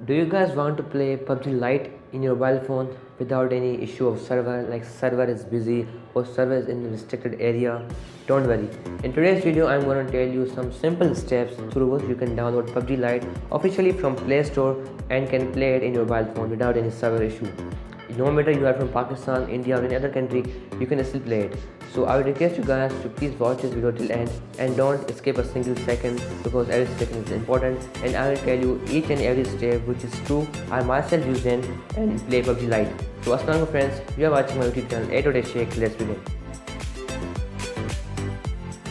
Do you guys want to play PUBG Lite in your mobile phone without any issue of server, like server is busy or server is in a restricted area? Don't worry. In today's video, I'm going to tell you some simple steps through which you can download PUBG Lite officially from Play Store and can play it in your mobile phone without any server issue. No matter you are from Pakistan, India or any other country, you can still play it. So I would request you guys to please watch this video till end and don't skip a single second, because every second is important and I will tell you each and every step which is true. I myself use it and play PUBG Lite. So assalamualaikum friends, you are watching my YouTube channel A.A Shaikh. Let's begin.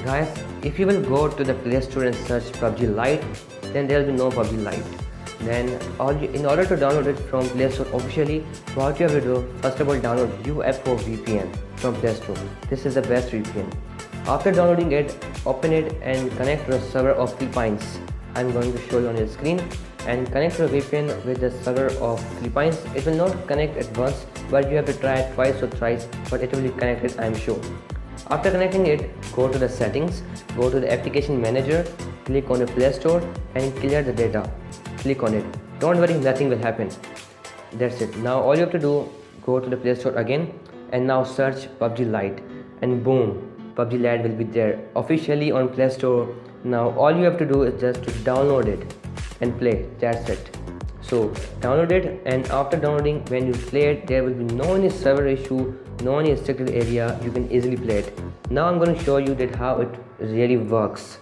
Guys, if you will go to the Play Store and search PUBG Lite, then there will be no PUBG Lite. Then in order to download it from Play Store officially, what you have to do, first of all download UFO VPN from Play Store. This is the best VPN. After downloading it, open it and connect to a server of Philippines. I'm going to show you on your screen, and connect your VPN with the server of Philippines. It will not connect at once, but you have to try it twice or thrice, but it will be connected, I'm sure. After connecting it, go to the settings, go to the application manager, click on the Play Store and clear the data. Click on it. Don't worry, nothing will happen. That's it. Now all you have to do, go to the Play Store again and now search PUBG Lite, and boom, PUBG Lite will be there officially on Play Store. Now all you have to do is just to download it and play. That's it. So download it, and after downloading, when you play it, there will be no any server issue, no any restricted area. You can easily play it. Now I'm going to show you that how it really works.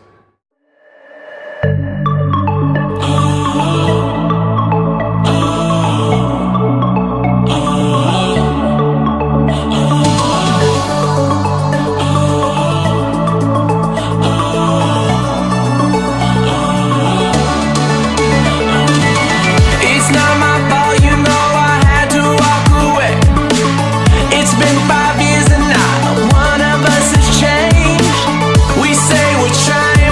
Been 5 years and not one of us has changed. We say we're trying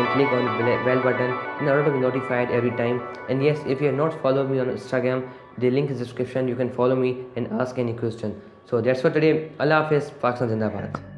and click on the bell button in order to be notified every time. And yes, if you have not followed me on Instagram, the link is in the description. You can follow me and ask any question. So that's for today. Allah Hafiz. Pakistan Zindabad.